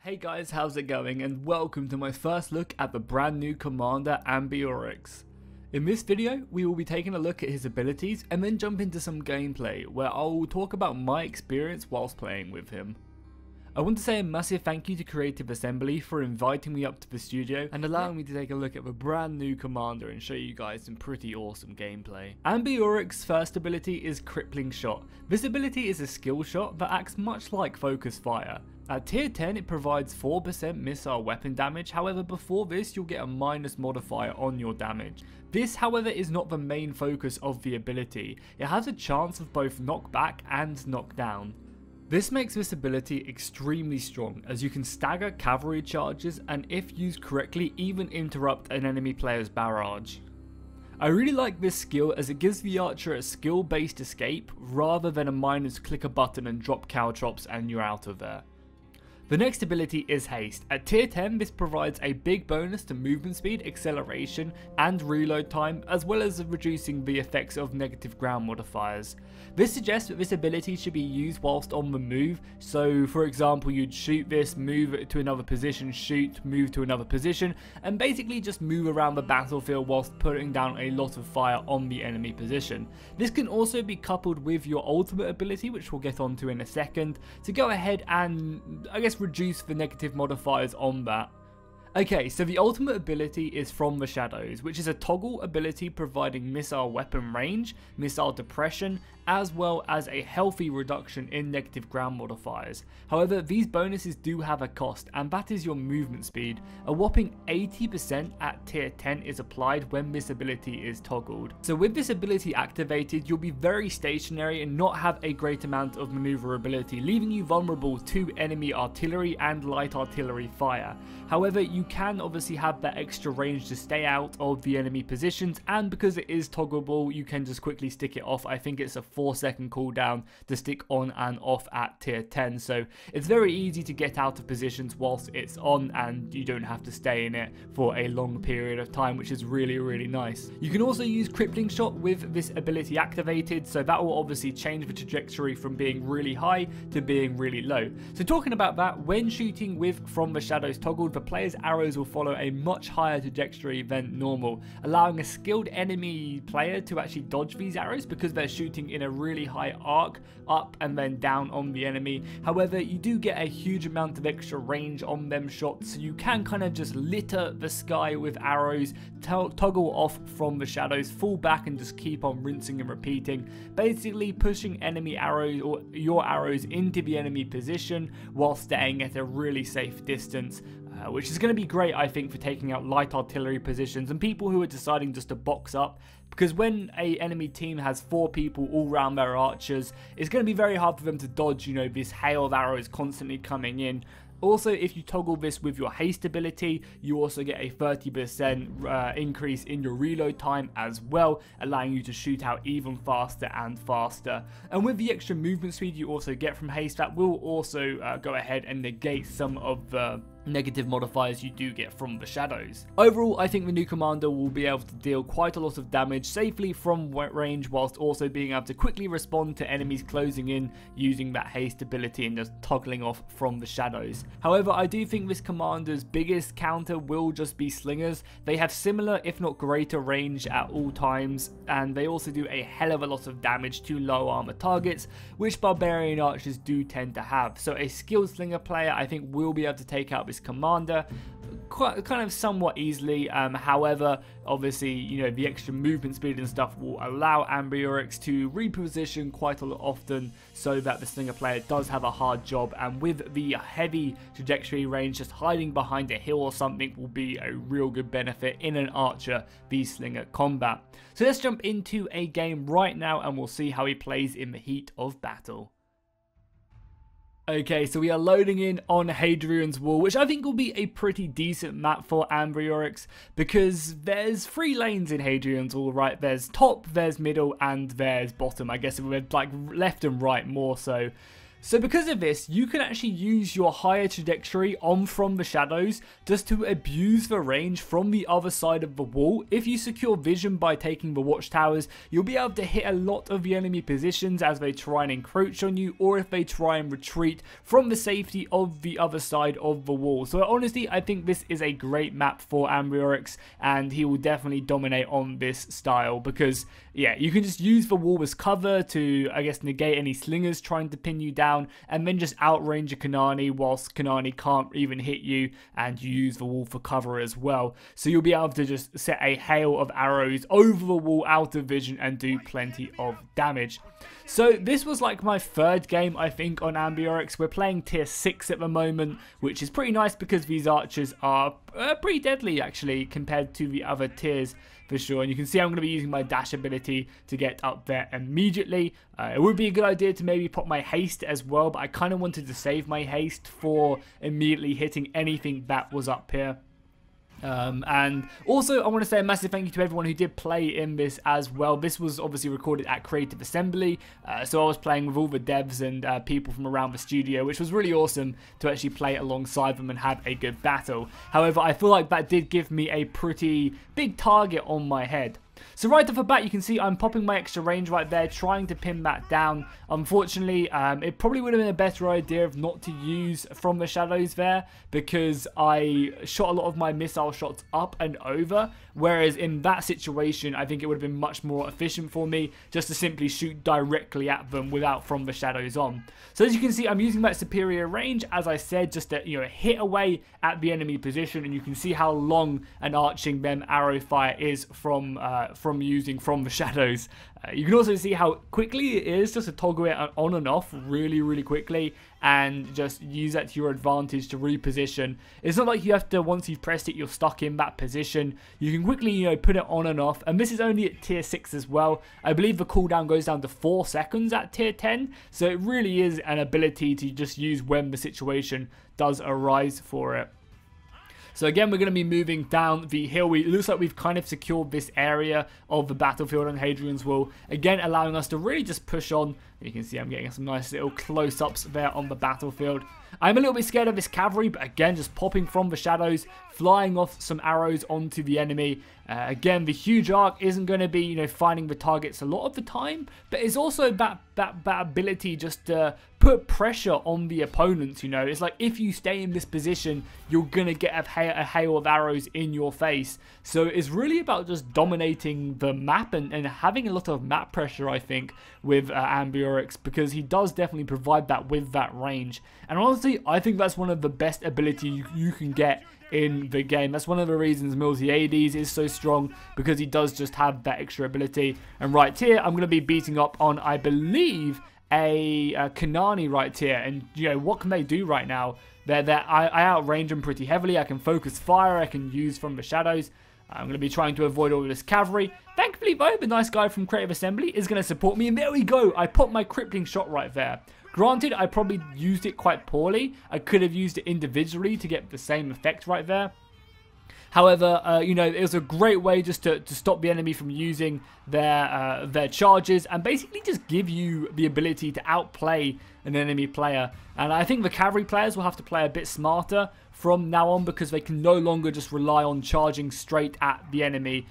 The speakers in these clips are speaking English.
Hey guys, how's it going, and welcome to my first look at the brand new commander Ambiorix. In this video, we will be taking a look at his abilities and then jump into some gameplay where I will talk about my experience whilst playing with him. I want to say a massive thank you to Creative Assembly for inviting me up to the studio and allowing me to take a look at the brand new commander and show you guys some pretty awesome gameplay. Ambiorix's first ability is Crippling Shot. This ability is a skill shot that acts much like Focus Fire. At tier 10 it provides 4% missile weapon damage, however before this you'll get a minus modifier on your damage. This however is not the main focus of the ability, it has a chance of both knockback and knockdown. This makes this ability extremely strong as you can stagger cavalry charges and if used correctly even interrupt an enemy player's barrage. I really like this skill as it gives the archer a skill based escape rather than a minus click a button and drop caltrops and you're out of there. The next ability is Haste. At tier 10 this provides a big bonus to movement speed, acceleration and reload time, as well as reducing the effects of negative ground modifiers. This suggests that this ability should be used whilst on the move, so for example you'd shoot this, move to another position, shoot, move to another position, and basically just move around the battlefield whilst putting down a lot of fire on the enemy position. This can also be coupled with your ultimate ability, which we'll get onto in a second, to go ahead and reduce the negative modifiers on that. Okay, so the ultimate ability is From the Shadows, which is a toggle ability providing missile weapon range, missile depression, as well as a healthy reduction in negative ground modifiers. However, these bonuses do have a cost, and that is your movement speed. A whopping 80% at tier 10 is applied when this ability is toggled. So with this ability activated, you'll be very stationary and not have a great amount of maneuverability, leaving you vulnerable to enemy artillery and light artillery fire. However, you can obviously have that extra range to stay out of the enemy positions, and because it is toggleable you can just quickly stick it off. I think it's a 4-second cooldown to stick on and off at tier 10, so it's very easy to get out of positions whilst it's on and you don't have to stay in it for a long period of time, which is really nice. You can also use Crippling Shot with this ability activated, so that will obviously change the trajectory from being really high to being really low. So talking about that, when shooting with From the Shadows toggled, the player's arrows will follow a much higher trajectory than normal, allowing a skilled enemy player to actually dodge these arrows because they're shooting in a really high arc up and then down on the enemy. However, you do get a huge amount of extra range on them shots, so you can kind of just litter the sky with arrows, toggle off From the Shadows, fall back and just keep on rinsing and repeating, basically pushing enemy arrows or your arrows into the enemy position while staying at a really safe distance. Which is going to be great, I think, for taking out light artillery positions and people who are deciding just to box up, because when a enemy team has 4 people all around their archers, it's going to be very hard for them to dodge, this hail of arrows constantly coming in. Also, if you toggle this with your haste ability, you also get a 30% increase in your reload time as well, allowing you to shoot out even faster and faster. And with the extra movement speed you also get from haste, that will also go ahead and negate some of the negative modifiers you do get from the shadows. Overall, I think the new commander will be able to deal quite a lot of damage safely from range, whilst also being able to quickly respond to enemies closing in using that haste ability and just toggling off from the shadows. However, I do think this commander's biggest counter will just be slingers. They have similar if not greater range at all times, and they also do a hell of a lot of damage to low armor targets, which barbarian archers do tend to have. So a skilled slinger player I think will be able to take out this commander kind of somewhat easily. However, obviously, the extra movement speed and stuff will allow Ambiorix to reposition quite a lot often, so that the slinger player does have a hard job, and with the heavy trajectory range, just hiding behind a hill or something will be a real good benefit in an archer v slinger combat. So let's jump into a game right now and we'll see how he plays in the heat of battle. Okay, so we are loading in on Hadrian's Wall, which I think will be a pretty decent map for Ambiorix, because there's 3 lanes in Hadrian's Wall, right? There's top, there's middle, and there's bottom. I guess we're like left and right more so. So because of this, you can actually use your higher trajectory on From the Shadows just to abuse the range from the other side of the wall. If you secure vision by taking the watchtowers, you'll be able to hit a lot of the enemy positions as they try and encroach on you, or if they try and retreat from the safety of the other side of the wall. So honestly, I think this is a great map for Ambiorix, and he will definitely dominate on this style because, yeah, you can just use the wall as cover to, I guess, negate any slingers trying to pin you down, and then just outrange a Kanani whilst Kanani can't even hit you, and you use the wall for cover as well. So you'll be able to just set a hail of arrows over the wall out of vision and do plenty of damage. So this was like my third game, I think, on Ambiorix. We're playing tier 6 at the moment, which is pretty nice because these archers are pretty deadly actually compared to the other tiers for sure. And you can see I'm going to be using my dash ability to get up there immediately. It would be a good idea to maybe pop my haste as well, but I kind of wanted to save my haste for immediately hitting anything that was up here. And also I want to say a massive thank you to everyone who did play in this as well. This was obviously recorded at Creative Assembly, so I was playing with all the devs and people from around the studio, which was really awesome to actually play alongside them and have a good battle. However, I feel like that did give me a pretty big target on my head. So right off the bat, you can see I'm popping my extra range right there, trying to pin that down. Unfortunately, it probably would have been a better idea of not to use From the Shadows there, because I shot a lot of my missile shots up and over, whereas in that situation, I think it would have been much more efficient for me just to simply shoot directly at them without From the Shadows on. So as you can see, I'm using that superior range, as I said, just to, you know, hit away at the enemy position, and you can see how long and arching them arrow fire is from using From the Shadows. You can also see how quickly it is just to toggle it on and off really quickly and just use that to your advantage to reposition. It's not like you have to, once you've pressed it, you're stuck in that position. You can quickly, you know, put it on and off, and this is only at tier 6 as well. I believe the cooldown goes down to 4 seconds at tier 10, so it really is an ability to just use when the situation does arise for it. So again, we're going to be moving down the hill. It looks like we've kind of secured this area of the battlefield on Hadrian's Wall. Again, allowing us to really just push on. You can see I'm getting some nice little close-ups there on the battlefield. I'm a little bit scared of this cavalry, but again, just popping From the Shadows, flying off some arrows onto the enemy. Again, the huge arc isn't going to be, you know, finding the targets a lot of the time, but it's also that ability just to put pressure on the opponents, you know. It's like if you stay in this position, you're going to get a hail of arrows in your face. So it's really about just dominating the map and having a lot of map pressure, I think, with Ambiorix, because he does definitely provide that with that range. And honestly, I think that's one of the best abilities you can get in the game. That's one of the reasons Miltiades is so strong, because he does just have that extra ability. And right here, I'm going to be beating up on, I believe, a Kanani right here. And, you know, what can they do right now? I outrange them pretty heavily. I can focus fire. I can use From the Shadows. I'm going to be trying to avoid all of this cavalry. Thankfully, though, the nice guy from Creative Assembly is going to support me. And there we go. I popped my crippling shot right there. Granted, I probably used it quite poorly. I could have used it individually to get the same effect right there. However, you know, it was a great way just to stop the enemy from using their charges and basically just give you the ability to outplay an enemy player. And I think the cavalry players will have to play a bit smarter from now on, because they can no longer just rely on charging straight at the enemy.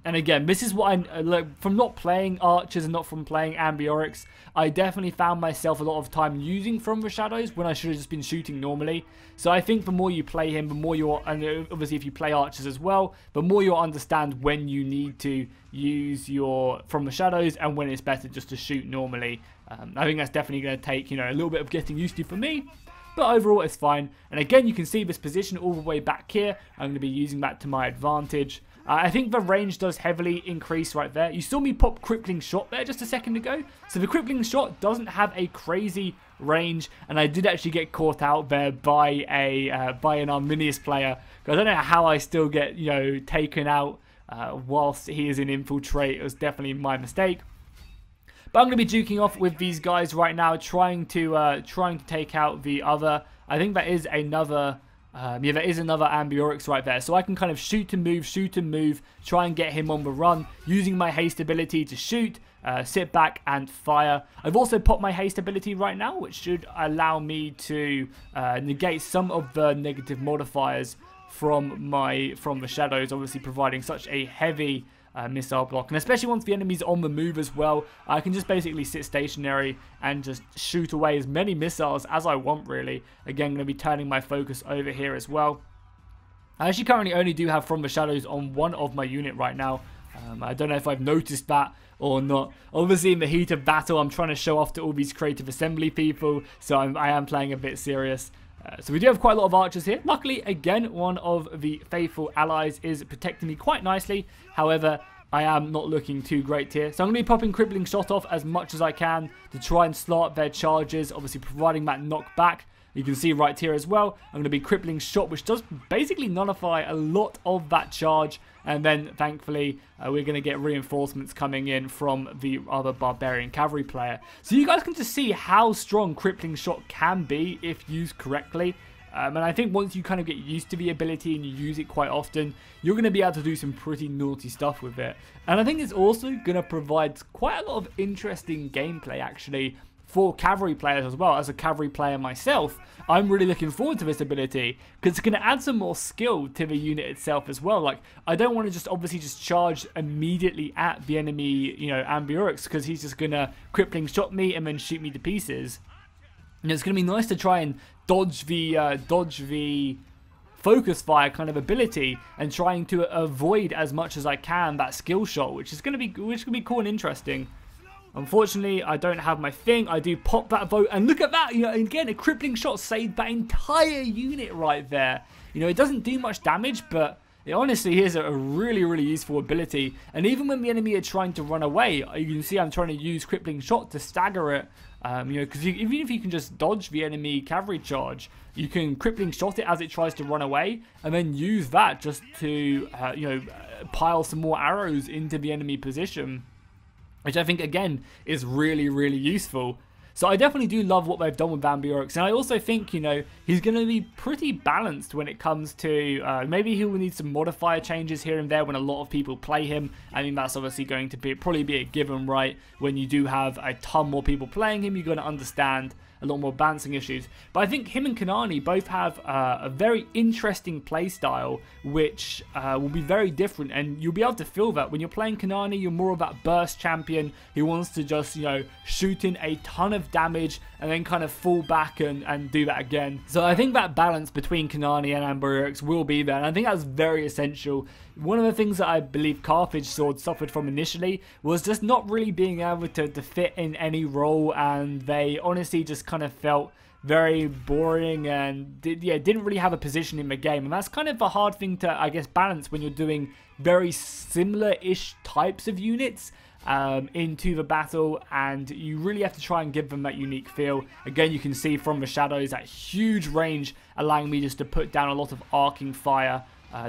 And again, this is what I like from not playing archers and not from playing Ambiorix. I definitely found myself a lot of time using From the Shadows when I should have just been shooting normally. So I think the more you play him, the more you'll, and obviously if you play archers as well, the more you'll understand when you need to use your From the Shadows and when it's better just to shoot normally. I think that's definitely going to take, you know, a little bit of getting used to for me. But overall, it's fine. And again, you can see this position all the way back here. I'm going to be using that to my advantage. I think the range does heavily increase right there. You saw me pop Crippling Shot there just a second ago. So the Crippling Shot doesn't have a crazy range. And I did actually get caught out there by an Arminius player. Because I don't know how I still get, you know, taken out whilst he is in Infiltrate. It was definitely my mistake. But I'm going to be duking off with these guys right now, trying to take out the other. I think that is another Yeah, there is another Ambiorix right there. So I can kind of shoot and move, try and get him on the run, using my haste ability to shoot, sit back and fire. I've also popped my haste ability right now, which should allow me to negate some of the negative modifiers from the shadows, obviously providing such a heavy missile block. And especially once the enemy's on the move as well, I can just basically sit stationary and just shoot away as many missiles as I want, really. Again, going to be turning my focus over here as well. I actually currently only do have From the Shadows on one of my unit right now. I don't know if I've noticed that or not. Obviously, in the heat of battle, I'm trying to show off to all these creative assembly people, so I am playing a bit serious. So we do have quite a lot of archers here. Luckily, again, one of the faithful allies is protecting me quite nicely. However, I am not looking too great here. So I'm going to be popping Crippling Shot off as much as I can to try and start their charges, obviously providing that knockback. You can see right here as well, I'm going to be Crippling Shot, which does basically nullify a lot of that charge. And then, thankfully, we're going to get reinforcements coming in from the other Barbarian Cavalry player. So you guys can just see how strong Crippling Shot can be if used correctly. And I think once you kind of get used to the ability and you use it quite often, you're going to be able to do some pretty naughty stuff with it. And I think it's also going to provide quite a lot of interesting gameplay, actually, for cavalry players as well. As a cavalry player myself, I'm really looking forward to this ability because it's going to add some more skill to the unit itself as well. Like, I don't want to just obviously just charge immediately at the enemy, you know, Ambiorix, because he's just going to Crippling Shot me and then shoot me to pieces. And it's going to be nice to try and dodge the focus fire kind of ability and trying to avoid as much as I can that skill shot, which is going to be cool and interesting. Unfortunately, I don't have my thing. I do pop that vote, and look at that. You know, again, a Crippling Shot saved that entire unit right there. You know, it doesn't do much damage, but it honestly is a really, really useful ability. And even when the enemy are trying to run away, you can see I'm trying to use Crippling Shot to stagger it. You know, because even if you can just dodge the enemy cavalry charge, you can Crippling Shot it as it tries to run away, and then use that just to, you know, pile some more arrows into the enemy position, which I think, again, is really, really useful. So I definitely do love what they've done with Ambiorix, and I also think, you know, he's going to be pretty balanced when it comes to, maybe he will need some modifier changes here and there when a lot of people play him. I mean, that's obviously going to probably be a given, right? When you do have a ton more people playing him, you're going to understand a lot more balancing issues. But I think him and Kanani both have a very interesting play style, which will be very different, and you'll be able to feel that when you're playing Kanani. You're more of that burst champion who wants to just, you know, shoot in a ton of damage and then kind of fall back and do that again. So I think that balance between Kanani and Ambiorix will be there, and I think that's very essential. One of the things that I believe Carthage Sword suffered from initially was just not really being able to fit in any role, and they honestly just kind of felt very boring and didn't really have a position in the game. And that's kind of a hard thing to, I guess, balance when you're doing very similar-ish types of units into the battle, and you really have to try and give them that unique feel. Again, you can see From the Shadows that huge range, allowing me just to put down a lot of arcing fire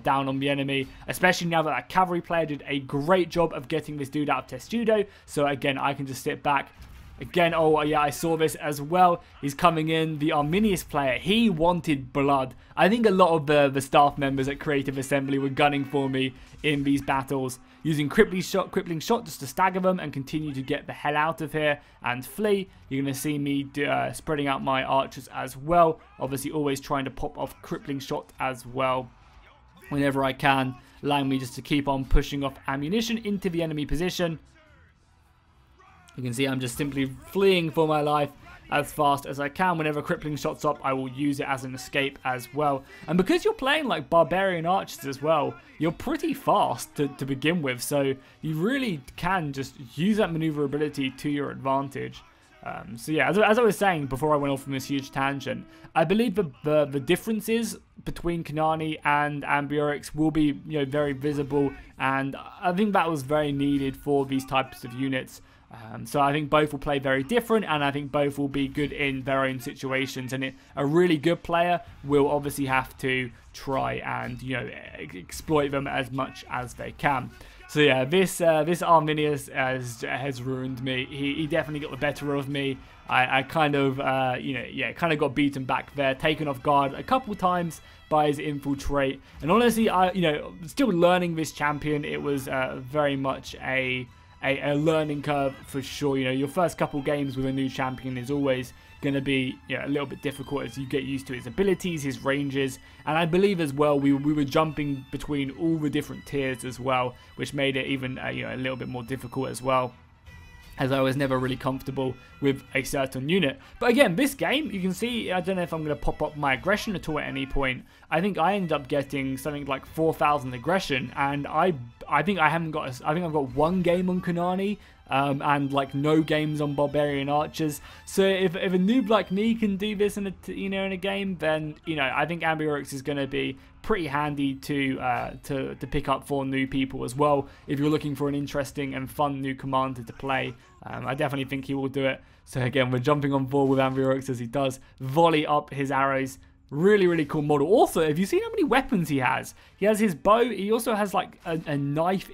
down on the enemy, especially now that cavalry player did a great job of getting this dude out of Testudo. So again, I can just sit back. Again, oh yeah, I saw this as well. He's coming in, the Arminius player. He wanted blood. I think a lot of the staff members at Creative Assembly were gunning for me in these battles, using Crippling Shot just to stagger them and continue to get the hell out of here and flee. You're going to see me spreading out my archers as well. Obviously, always trying to pop off Crippling Shot as well whenever I can, allowing me just to keep on pushing off ammunition into the enemy position. You can see I'm just simply fleeing for my life as fast as I can. Whenever Crippling Shot's up, I will use it as an escape as well. And because you're playing like Barbarian Archers as well, you're pretty fast to begin with, so you really can just use that maneuverability to your advantage. So yeah, as I was saying before I went off on this huge tangent, I believe the differences between Kanani and Ambiorix will be, you know, very visible, and I think that was very needed for these types of units. So I think both will play very different, and I think both will be good in their own situations. And a really good player will obviously have to try and, you know, exploit them as much as they can. So yeah, this Arminius has ruined me. He definitely got the better of me. I kind of, kind of got beaten back there, taken off guard a couple times by his infiltrate. And honestly, still learning this champion. It was very much a learning curve for sure. Your first couple games with a new champion is always going to be a little bit difficult as you get used to his abilities, his ranges, and I believe as well we were jumping between all the different tiers as well, which made it even a little bit more difficult as well, as I was never really comfortable with a certain unit. But again, this game, you can see, I don't know if I'm going to pop up my aggression at all at any point. I think I ended up getting something like 4,000 aggression, and I think I've got one game on Kanani, and like no games on Barbarian Archers. So if a noob like me can do this in a game, then I think Ambiorix is going to be pretty handy to pick up for new people as well. If you're looking for an interesting and fun new commander to play, I definitely think he will do it. So again, we're jumping on board with Ambiorix as he does volley up his arrows. Really, really cool model. Also, have you seen how many weapons he has? He has his bow. He also has like a knife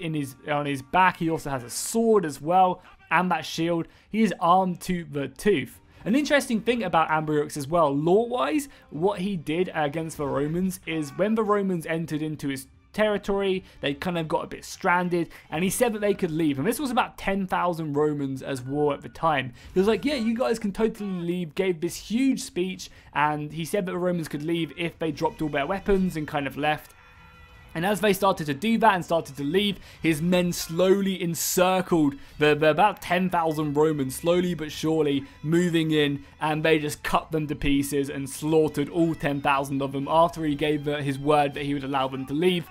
on his back. He also has a sword as well, and that shield. He is armed to the tooth. An interesting thing about Ambiorix as well, lore-wise, what he did against the Romans is when the Romans entered into his territory, they kind of got a bit stranded, and he said that they could leave. And this was about 10,000 Romans as war at the time. He was like, yeah, you guys can totally leave, gave this huge speech, and he said that the Romans could leave if they dropped all their weapons and kind of left. And as they started to do that and started to leave, his men slowly encircled the about 10,000 Romans, slowly but surely moving in, and they just cut them to pieces and slaughtered all 10,000 of them after he gave his word that he would allow them to leave.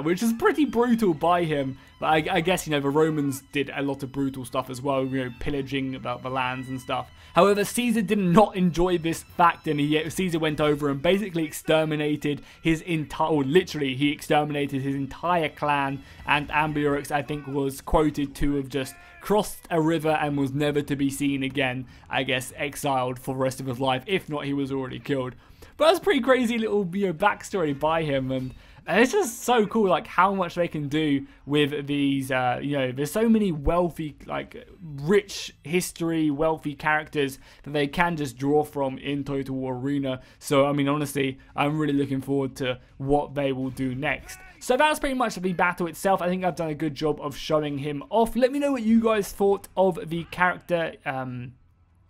Which is pretty brutal by him, but I guess, the Romans did a lot of brutal stuff as well, pillaging about the lands and stuff. However, Caesar did not enjoy this fact, and Caesar went over and basically exterminated his literally, he exterminated his entire clan, and Ambiorix, I think, was quoted to have just crossed a river and was never to be seen again, I guess exiled for the rest of his life, if not he was already killed. But that's a pretty crazy little, backstory by him, and it's just so cool, like, how much they can do with these, there's so many wealthy, like, rich history, wealthy characters that they can just draw from in Total Arena. So, I mean, honestly, I'm really looking forward to what they will do next. So that's pretty much the battle itself. I think I've done a good job of showing him off. Let me know what you guys thought of the character,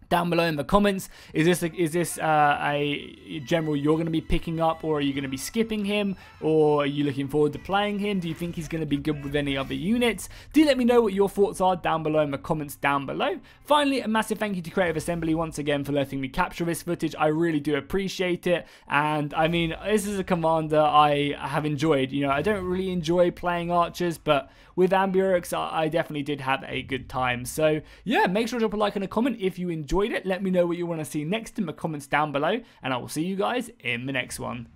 down below in the comments. Is this a general you're going to be picking up, or are you going to be skipping him, or are you looking forward to playing him? Do you think he's going to be good with any other units? Do let me know what your thoughts are down below in the comments down below. Finally, a massive thank you to Creative Assembly once again for letting me capture this footage. I really do appreciate it, and I mean, this is a commander I have enjoyed. I don't really enjoy playing archers, but with Ambiorix, I definitely did have a good time. So yeah, make sure to drop a like and a comment if you enjoyed it. Let me know what you want to see next in the comments down below, and I will see you guys in the next one.